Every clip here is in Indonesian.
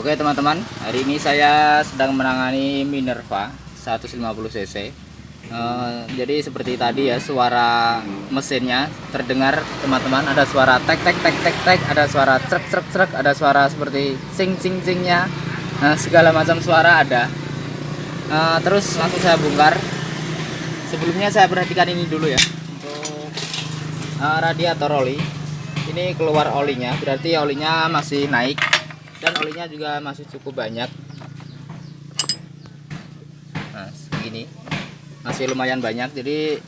Oke teman-teman, hari ini saya sedang menangani Minerva 150 cc. Jadi seperti tadi ya, suara mesinnya terdengar teman-teman, ada suara tek tek tek tek tek, ada suara trek trek trek, ada suara seperti sing sing singnya, segala macam suara ada. Terus langsung saya bongkar. Sebelumnya saya perhatikan ini dulu ya, untuk radiator oli. Ini keluar olinya, berarti olinya masih naik. Dan olinya juga masih cukup banyak. Nah, segini masih lumayan banyak. Jadi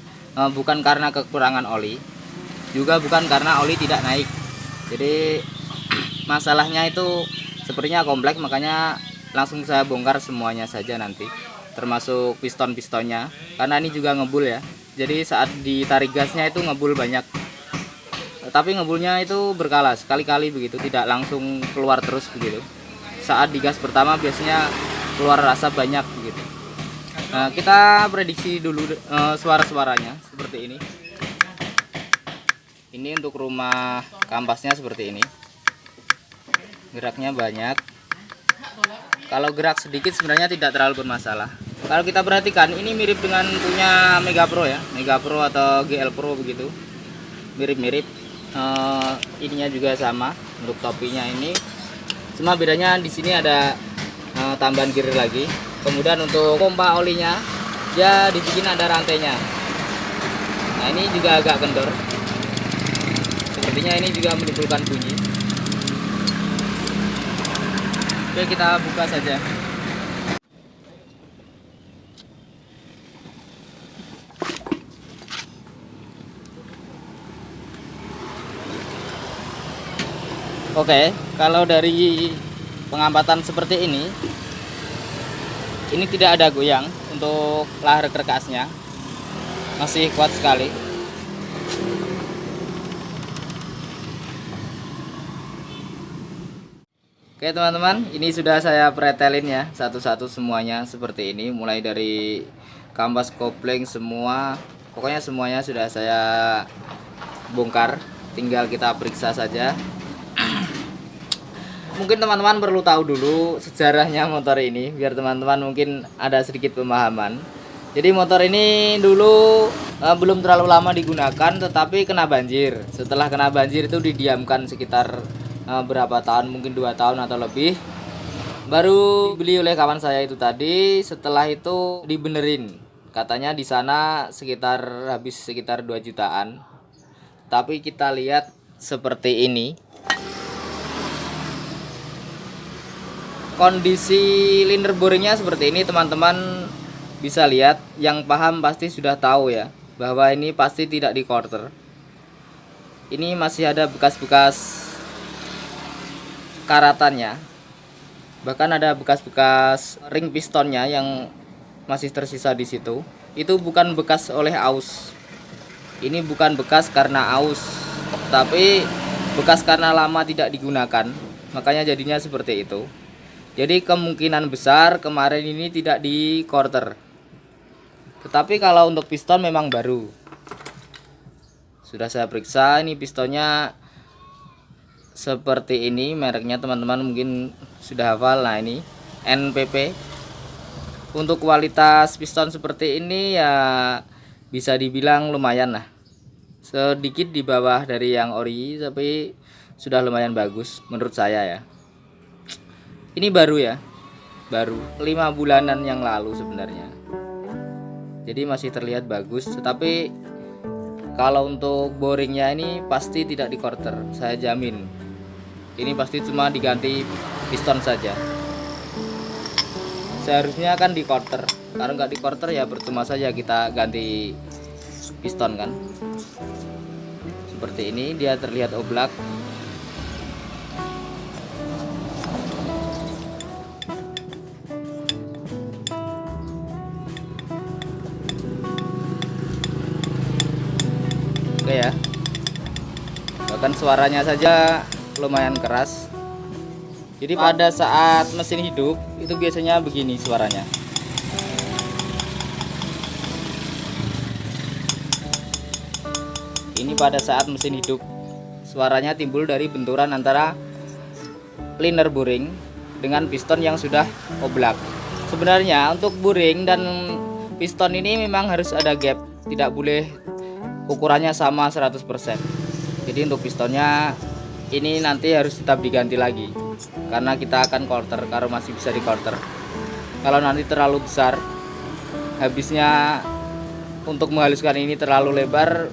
bukan karena kekurangan oli, juga bukan karena oli tidak naik. Jadi masalahnya itu sepertinya kompleks, makanya langsung saya bongkar semuanya saja nanti, termasuk piston-pistonnya, karena ini juga ngebul ya. Jadi saat ditarik gasnya itu ngebul banyak. Tapi ngebulnya itu berkala, sekali-kali begitu, tidak langsung keluar terus begitu. Saat digas pertama biasanya keluar asap banyak begitu. Nah, kita prediksi dulu suara-suaranya seperti ini. Ini untuk rumah kampasnya seperti ini. Geraknya banyak. Kalau gerak sedikit sebenarnya tidak terlalu bermasalah. Kalau kita perhatikan, ini mirip dengan punya Mega Pro ya, Mega Pro atau GL Pro begitu. Mirip-mirip. Ininya juga sama untuk topinya ini, cuma bedanya di sini ada tambahan gear lagi. Kemudian untuk pompa olinya dia dibikin ada rantainya. Nah, ini juga agak kendor, sepertinya ini juga menimbulkan bunyi. Oke, kita buka saja. Oke, kalau dari pengamatan seperti ini tidak ada goyang. Untuk lahar kerkasnya masih kuat sekali. Oke teman-teman, ini sudah saya pretelin ya, satu-satu semuanya seperti ini. Mulai dari kampas kopling semua, pokoknya semuanya sudah saya bongkar. Tinggal kita periksa saja. Mungkin teman-teman perlu tahu dulu sejarahnya motor ini, biar teman-teman mungkin ada sedikit pemahaman. Jadi motor ini dulu belum terlalu lama digunakan, tetapi kena banjir. Setelah kena banjir itu didiamkan sekitar berapa tahun, mungkin 2 tahun atau lebih. Baru dibeli oleh kawan saya itu tadi. Setelah itu dibenerin. Katanya di sana habis sekitar 2 jutaan. Tapi kita lihat seperti ini. Kondisi liner boringnya seperti ini teman-teman bisa lihat. Yang paham pasti sudah tahu ya, bahwa ini pasti tidak di quarter. Ini masih ada bekas-bekas karatannya, bahkan ada bekas-bekas ring pistonnya yang masih tersisa di situ. Itu bukan bekas oleh aus. Ini bukan bekas karena aus, tapi bekas karena lama tidak digunakan, makanya jadinya seperti itu. Jadi kemungkinan besar kemarin ini tidak di quarter. Tetapi kalau untuk piston memang baru. Sudah saya periksa, ini pistonnya seperti ini. Mereknya teman-teman mungkin sudah hafal. Nah, ini NPP. Untuk kualitas piston seperti ini ya bisa dibilang lumayan lah. Sedikit di bawah dari yang ori, tapi sudah lumayan bagus menurut saya ya. Ini baru ya, baru 5 bulanan yang lalu sebenarnya. Jadi masih terlihat bagus, tetapi kalau untuk boringnya ini pasti tidak di quarter, saya jamin. Ini pasti cuma diganti piston saja. Seharusnya kan di quarter. Kalau nggak di quarter ya percuma saja kita ganti piston kan. Seperti ini dia terlihat oblak. Oke ya, bahkan suaranya saja lumayan keras. Jadi pada saat mesin hidup itu biasanya begini suaranya. Ini pada saat mesin hidup, suaranya timbul dari benturan antara liner boring dengan piston yang sudah oblak. Sebenarnya untuk buring dan piston ini memang harus ada gap, tidak boleh ukurannya sama 100%. Jadi untuk pistonnya ini nanti harus tetap diganti lagi, karena kita akan quarter, kalau masih bisa di quarter. Kalau nanti terlalu besar, habisnya untuk menghaluskan ini terlalu lebar,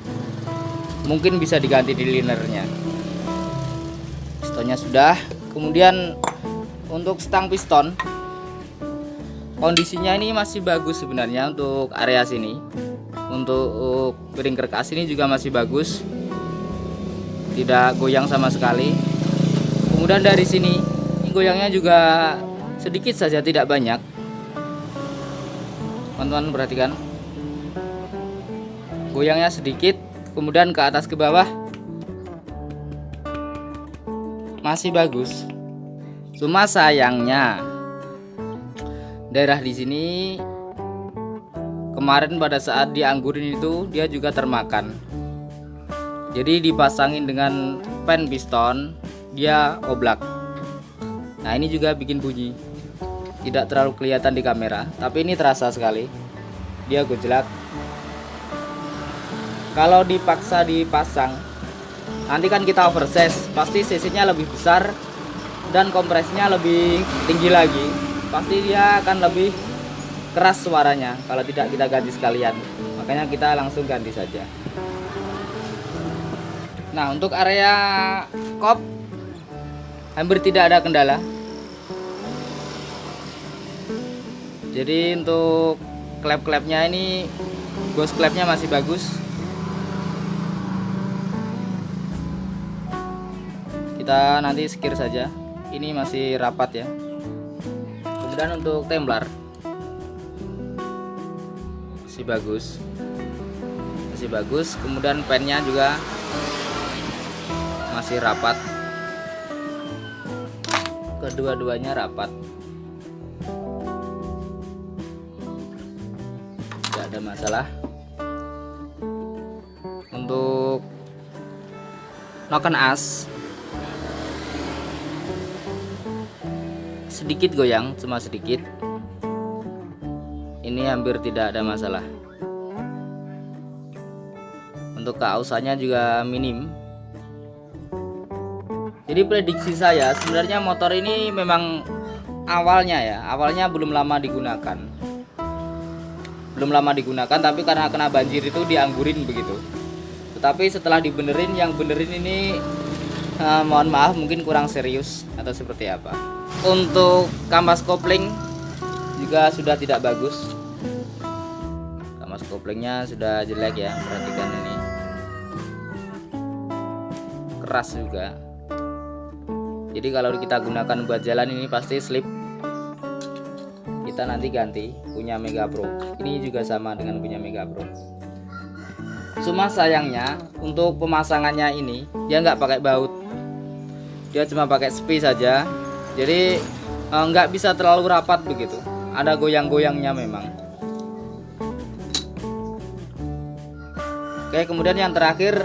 mungkin bisa diganti di linernya. Pistonnya sudah. Kemudian untuk stang piston, kondisinya ini masih bagus sebenarnya untuk area sini. Untuk ring kerkas ini juga masih bagus, tidak goyang sama sekali. Kemudian dari sini ini goyangnya juga sedikit saja, tidak banyak. Teman-teman perhatikan, goyangnya sedikit. Kemudian ke atas ke bawah masih bagus. Cuma sayangnya daerah di sini kemarin pada saat dianggurin itu dia juga termakan. Jadi dipasangin dengan pen piston, dia oblak. Nah ini juga bikin bunyi, tidak terlalu kelihatan di kamera, tapi ini terasa sekali, dia gojlak. Kalau dipaksa dipasang, nanti kan kita oversize, pasti cc-nya lebih besar dan kompresinya lebih tinggi lagi, pasti dia akan lebih keras suaranya. Kalau tidak kita ganti sekalian, makanya kita langsung ganti saja. Nah untuk area kop hampir tidak ada kendala. Jadi untuk klep-klepnya ini, ghost klepnya masih bagus. Kita nanti skir saja, ini masih rapat ya. Kemudian untuk templar masih bagus, kemudian pennya juga masih rapat, kedua-duanya rapat, tidak ada masalah. Untuk noken as sedikit goyang, cuma sedikit. Ini hampir tidak ada masalah. Untuk keausannya juga minim. Jadi prediksi saya sebenarnya motor ini memang awalnya belum lama digunakan. Tapi karena kena banjir itu dianggurin begitu. Tetapi setelah dibenerin, yang benerin ini mohon maaf mungkin kurang serius atau seperti apa. Untuk kampas kopling juga sudah tidak bagus. Kampas koplingnya sudah jelek ya, perhatikan ini. Keras juga. Jadi kalau kita gunakan buat jalan ini pasti slip. Kita nanti ganti punya Mega Pro. Ini juga sama dengan punya Mega Pro. Cuma sayangnya untuk pemasangannya ini dia nggak pakai baut. Dia cuma pakai spi saja. Jadi nggak bisa terlalu rapat begitu, ada goyang-goyangnya memang. Oke, kemudian yang terakhir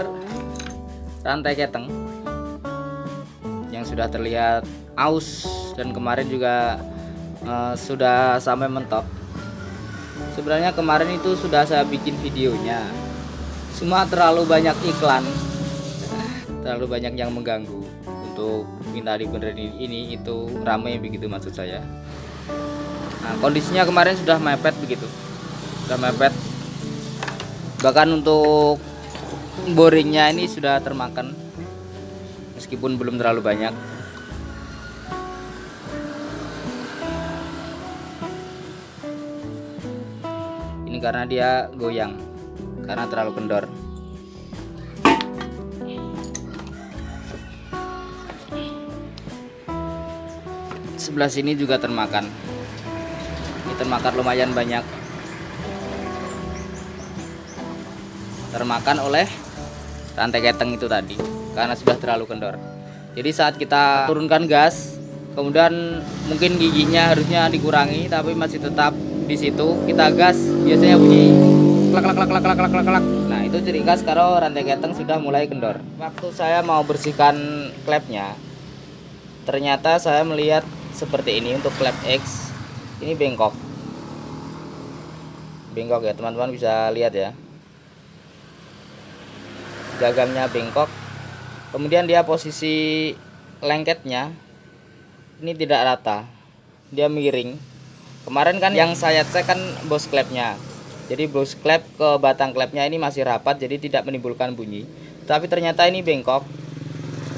rantai keteng yang sudah terlihat aus, dan kemarin juga sudah sampai mentok. Sebenarnya kemarin itu sudah saya bikin videonya, cuma terlalu banyak iklan, terlalu banyak yang mengganggu untuk minta dibenerin ini itu, ramai begitu maksud saya. Nah kondisinya kemarin sudah mepet begitu, sudah mepet, bahkan untuk boringnya ini sudah termakan meskipun belum terlalu banyak. Ini karena dia goyang, karena terlalu kendor. Sebelah sini juga termakan. Ini termakan lumayan banyak. Termakan oleh rantai keteng itu tadi, karena sudah terlalu kendor. Jadi saat kita turunkan gas, kemudian mungkin giginya harusnya dikurangi, tapi masih tetap di situ. Kita gas, biasanya bunyi klak klak klak klak klak klak klak. Nah itu ciri khas kalau rantai keteng sudah mulai kendor. Waktu saya mau bersihkan klepnya, ternyata saya melihat seperti ini untuk klep X. Ini bengkok ya teman-teman, bisa lihat ya, gagangnya bengkok. Kemudian dia posisi lengketnya ini tidak rata, dia miring. Kemarin kan yang saya cek kan bos klepnya, jadi bos klep ke batang klepnya ini masih rapat, jadi tidak menimbulkan bunyi. Tapi ternyata ini bengkok.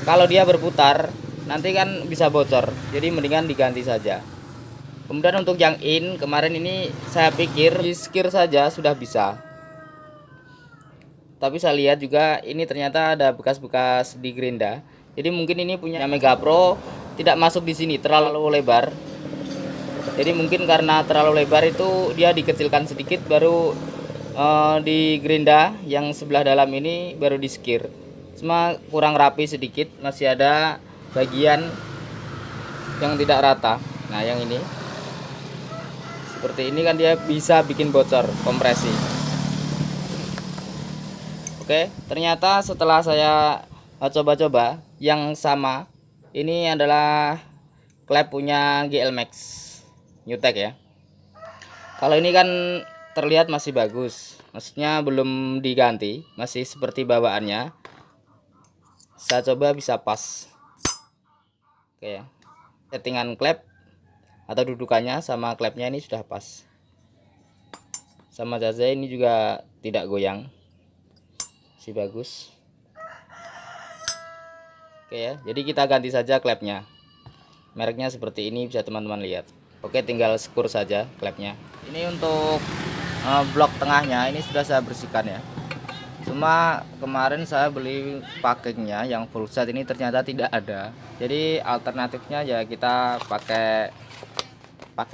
Kalau dia berputar nanti kan bisa bocor, jadi mendingan diganti saja. Kemudian untuk yang in, kemarin ini saya pikir di skir saja sudah bisa, tapi saya lihat juga ini ternyata ada bekas-bekas di gerinda. Jadi mungkin ini punya Mega Pro tidak masuk di sini, terlalu lebar. Jadi mungkin karena terlalu lebar itu dia dikecilkan sedikit, baru di gerinda yang sebelah dalam ini baru di skir. Cuma kurang rapi sedikit, masih ada bagian yang tidak rata. Nah yang ini seperti ini kan dia bisa bikin bocor kompresi. Oke, ternyata setelah saya coba-coba yang sama, ini adalah klep punya GL Max Newtek ya. Kalau ini kan terlihat masih bagus, maksudnya belum diganti, masih seperti bawaannya. Saya coba bisa pas. Oke ya, settingan klep atau dudukannya sama klepnya ini sudah pas. Sama jaza ini juga tidak goyang, masih bagus. Oke ya, jadi kita ganti saja klepnya. Mereknya seperti ini, bisa teman-teman lihat. Oke, tinggal skur saja klepnya. Ini untuk blok tengahnya ini sudah saya bersihkan ya. Cuma kemarin saya beli pakainya yang full set ini ternyata tidak ada. Jadi alternatifnya ya kita pakai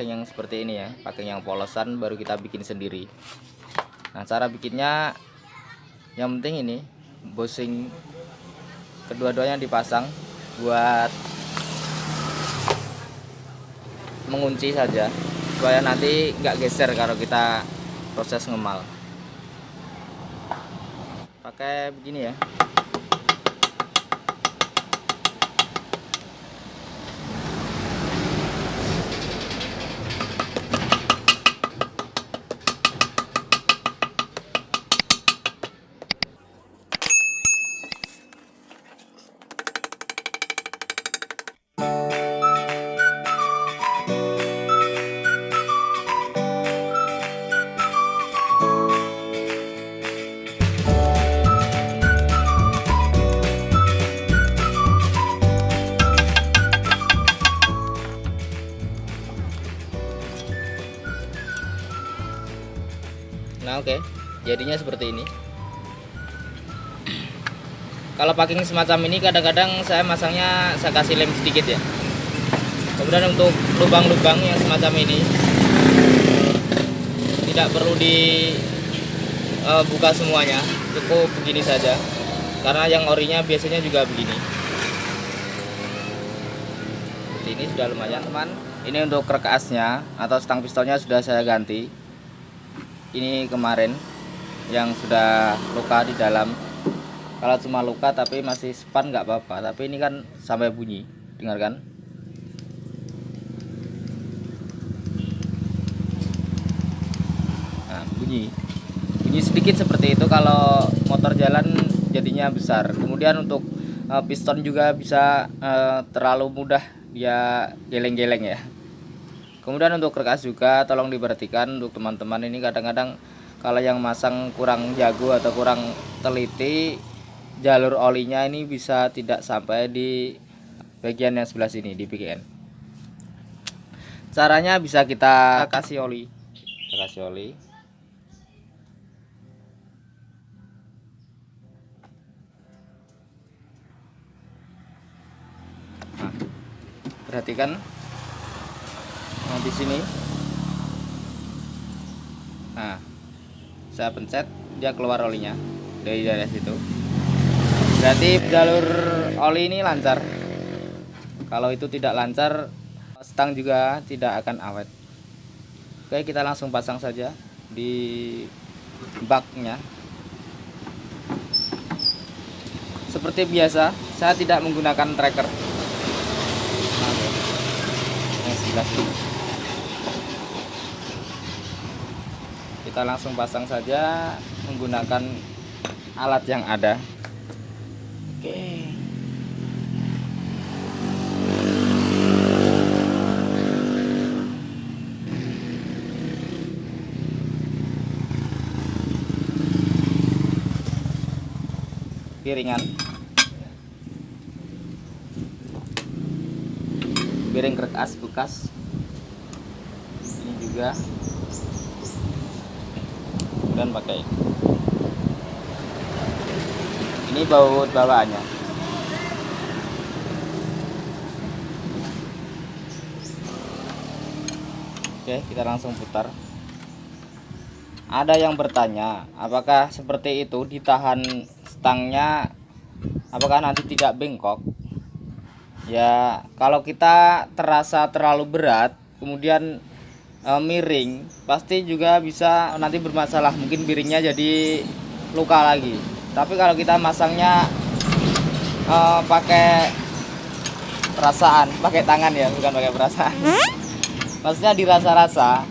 yang seperti ini ya, pakai yang polosan, baru kita bikin sendiri. Nah cara bikinnya yang penting ini bushing kedua-duanya dipasang buat mengunci saja, supaya nanti nggak geser kalau kita proses ngemal. Pakai begini ya. Nah oke, jadinya seperti ini. Kalau packing semacam ini kadang-kadang saya masangnya saya kasih lem sedikit ya. Kemudian untuk lubang-lubang yang semacam ini tidak perlu dibuka semuanya, cukup begini saja. Karena yang orinya biasanya juga begini. Seperti ini sudah lumayan teman. Ini untuk krek asnya atau stang pistolnya sudah saya ganti. Ini kemarin yang sudah luka di dalam. Kalau cuma luka tapi masih span nggak apa-apa, tapi ini kan sampai bunyi, dengarkan. Nah, bunyi sedikit seperti itu kalau motor jalan jadinya besar. Kemudian untuk piston juga bisa terlalu mudah dia geleng-geleng ya. Kemudian untuk kerkas juga tolong diperhatikan untuk teman-teman ini, kadang-kadang kalau yang masang kurang jago atau kurang teliti, jalur olinya ini bisa tidak sampai di bagian yang sebelah sini di PGN. Caranya bisa kita kasih oli. Nah, perhatikan. Nah di sini, nah saya pencet, dia keluar olinya dari daerah situ. Berarti jalur oli ini lancar. Kalau itu tidak lancar, stang juga tidak akan awet. Oke, kita langsung pasang saja di baknya. Seperti biasa, saya tidak menggunakan tracker. sebelah sini. Kita langsung pasang saja menggunakan alat yang ada. Oke. Piringan, piring krek as bekas ini juga, dan pakai ini baut bawaannya. Oke, kita langsung putar. Ada yang bertanya, apakah seperti itu ditahan stangnya, apakah nanti tidak bengkok? Ya, kalau kita terasa terlalu berat kemudian miring, pasti juga bisa nanti bermasalah, mungkin piringnya jadi luka lagi. Tapi kalau kita masangnya pakai perasaan, pakai tangan ya, bukan pakai perasaan. Maksudnya dirasa-rasa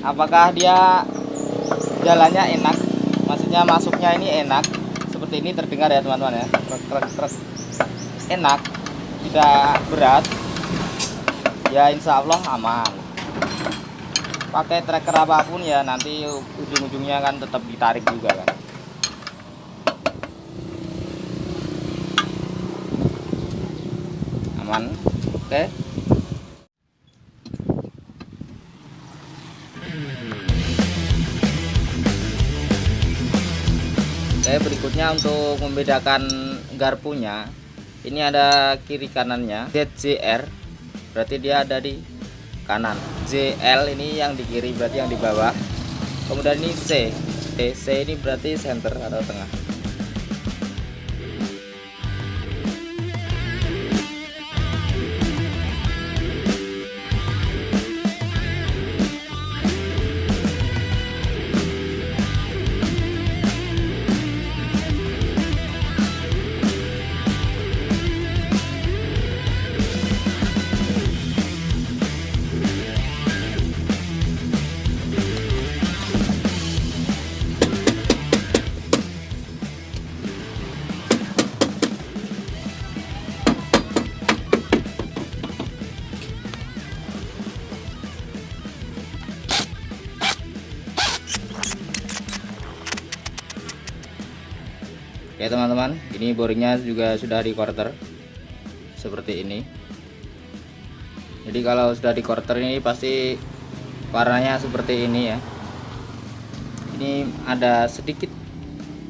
apakah dia jalannya enak, maksudnya masuknya ini enak, seperti ini terdengar ya teman-teman ya, krek krek krek, enak, tidak berat ya, insya Allah aman. Pakai tracker apapun ya nanti ujung-ujungnya kan tetap ditarik juga kan. Aman. Oke. Oke, berikutnya untuk membedakan garpunya, ini ada kiri kanannya. ZJR berarti dia ada di kanan, JL ini yang di kiri berarti yang di bawah, kemudian ini C. C ini berarti center atau tengah. Oke teman-teman, ini boringnya juga sudah di quarter seperti ini. Jadi kalau sudah di quarter ini pasti warnanya seperti ini ya. Ini ada sedikit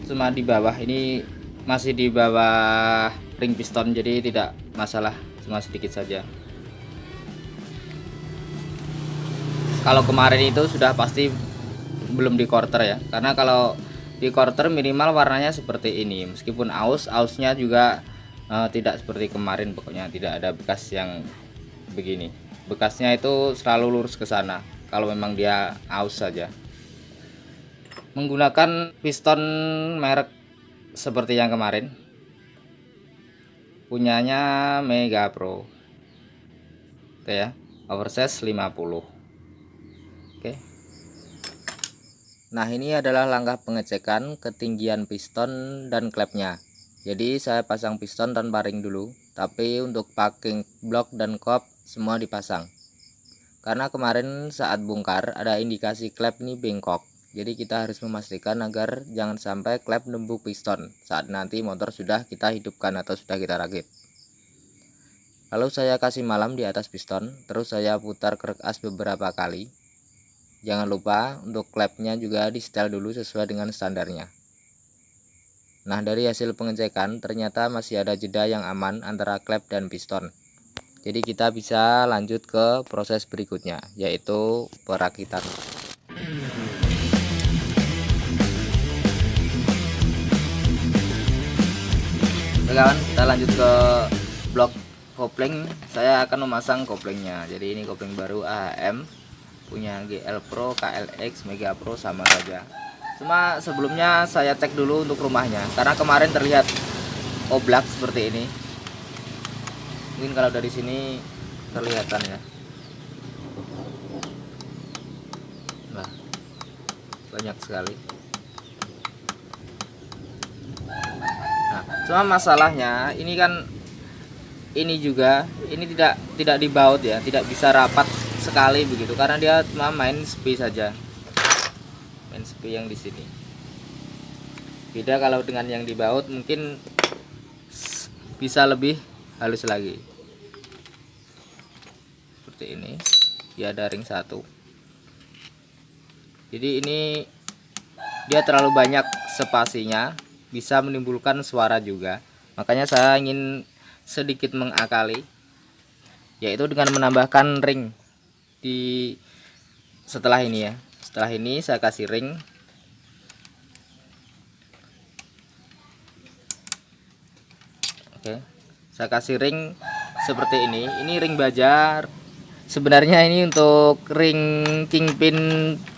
cuma di bawah, ini masih di bawah ring piston, jadi tidak masalah, cuma sedikit saja. Kalau kemarin itu sudah pasti belum di quarter ya, karena kalau di quarter minimal warnanya seperti ini, meskipun ausnya juga tidak seperti kemarin, pokoknya tidak ada bekas yang begini. Bekasnya itu selalu lurus ke sana kalau memang dia aus saja. Menggunakan piston merek seperti yang kemarin, punyanya Mega Pro. Oke ya, oversize 50. Oke. Nah, ini adalah langkah pengecekan ketinggian piston dan klepnya. Jadi saya pasang piston tanpa ring dulu, tapi untuk packing blok dan kop semua dipasang. Karena kemarin saat bongkar ada indikasi klep ini bengkok. Jadi kita harus memastikan agar jangan sampai klep nembus piston saat nanti motor sudah kita hidupkan atau sudah kita rakit. Lalu saya kasih malam di atas piston, terus saya putar krek as beberapa kali. Jangan lupa untuk klepnya juga di setel dulu sesuai dengan standarnya. Nah, dari hasil pengecekan ternyata masih ada jeda yang aman antara klep dan piston. Jadi kita bisa lanjut ke proses berikutnya, yaitu perakitan. Oke kawan, kita lanjut ke blok kopling. Saya akan memasang koplingnya. Jadi ini kopling baru AHM, punya GL Pro, KLX, Mega Pro sama saja. Cuma sebelumnya saya cek dulu untuk rumahnya, karena kemarin terlihat oblak seperti ini. Mungkin kalau dari sini kelihatan ya. banyak sekali. Nah, cuma masalahnya ini kan ini tidak dibaut ya, tidak bisa rapat sekali begitu karena dia cuma main sepi saja. Main sepi yang di sini. Beda kalau dengan yang dibaut mungkin bisa lebih halus lagi. Seperti ini. Dia ada ring 1. Jadi ini dia terlalu banyak spasinya, bisa menimbulkan suara juga. Makanya saya ingin sedikit mengakali, yaitu dengan menambahkan ring di setelah ini ya. Setelah ini saya kasih ring. Oke, saya kasih ring seperti ini. Ini ring baja. Sebenarnya ini untuk ring kingpin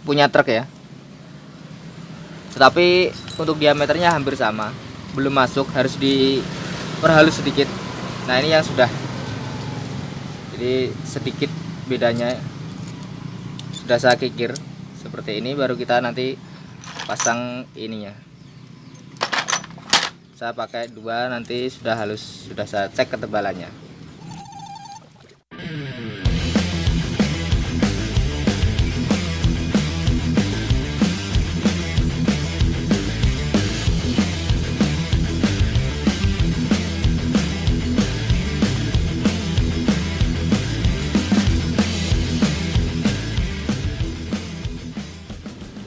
punya truk ya. Tetapi untuk diameternya hampir sama. Belum masuk, harus diperhalus sedikit. Nah, ini yang sudah. Jadi sedikit bedanya. Sudah saya kikir seperti ini, baru kita nanti pasang ininya. Saya pakai 2, nanti sudah halus, sudah saya cek ketebalannya.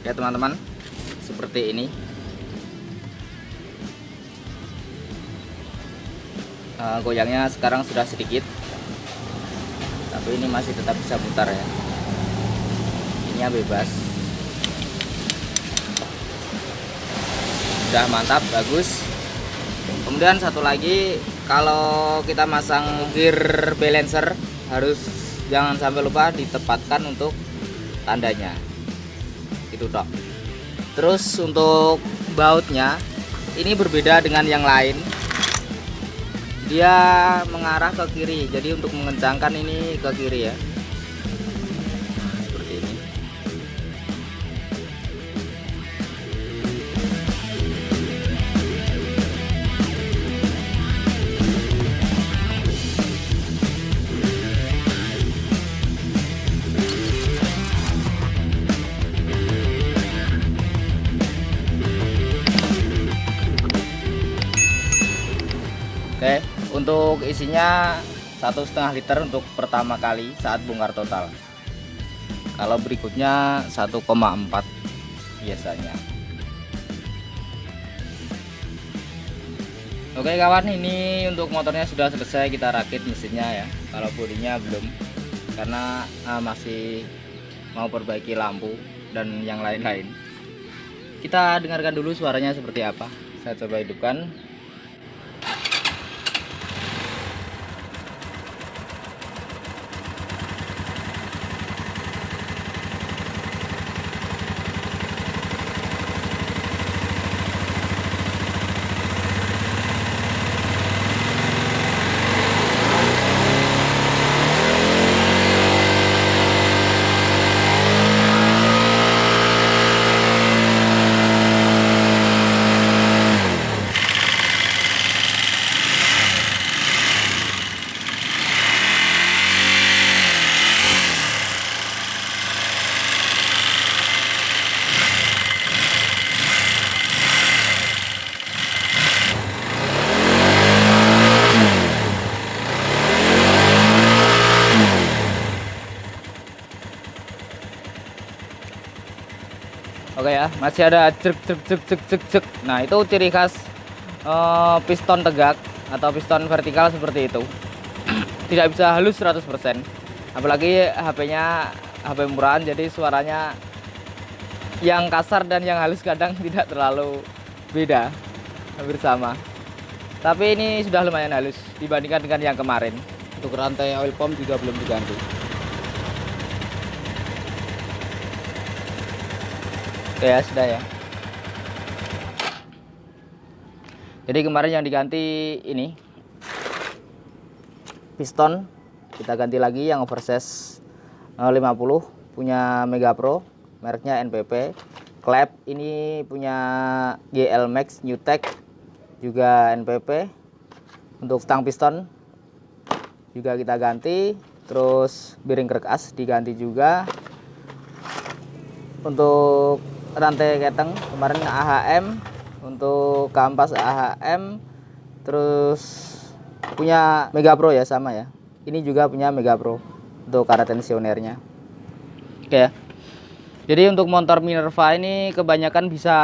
Ya teman-teman, seperti ini. Goyangnya sekarang sudah sedikit, tapi ini masih tetap bisa putar ya. Ininya bebas. Sudah mantap, bagus. Kemudian satu lagi, kalau kita masang gear balancer harus jangan sampai lupa ditempatkan untuk tandanya. Itu tok. Terus untuk bautnya ini berbeda dengan yang lain. Dia mengarah ke kiri, jadi untuk mengencangkan ini ke kiri ya. Seperti ini. Oke, untuk isinya 1,5 liter untuk pertama kali saat bongkar total. Kalau berikutnya 1,4 biasanya. Oke kawan, ini untuk motornya sudah selesai kita rakit mesinnya ya. Kalau bodinya belum, karena masih mau perbaiki lampu dan yang lain-lain. Kita dengarkan dulu suaranya seperti apa. Saya coba hidupkan. Oke ya, masih ada cek cek cek cek cek cek. Nah, itu ciri khas piston tegak atau piston vertikal seperti itu. Tidak bisa halus 100%. Apalagi HP-nya HP murahan, jadi suaranya yang kasar dan yang halus kadang tidak terlalu beda, hampir sama. Tapi ini sudah lumayan halus dibandingkan dengan yang kemarin. Untuk rantai oil pump juga belum diganti. Oke ya, sudah ya. Jadi kemarin yang diganti ini piston, kita ganti lagi yang oversize 50 punya Mega Pro, mereknya NPP. klep ini punya GL Max Newtek, juga NPP. Untuk stang piston juga kita ganti, terus bearing krek as diganti juga. Untuk rantai keteng kemarin AHM, untuk kampas AHM, terus punya Mega Pro ya, sama ya. Ini juga punya Mega Pro untuk karet tensionernya. Oke ya. Jadi untuk motor Minerva ini kebanyakan bisa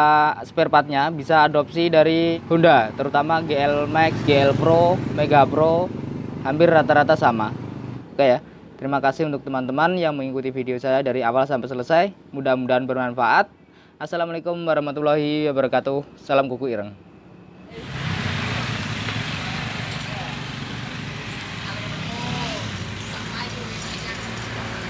spare partnya bisa adopsi dari Honda, terutama GL Max, GL Pro, Mega Pro, hampir rata-rata sama. Oke ya. Terima kasih untuk teman-teman yang mengikuti video saya dari awal sampai selesai. Mudah-mudahan bermanfaat. Assalamualaikum warahmatullahi wabarakatuh. Salam kuku ireng.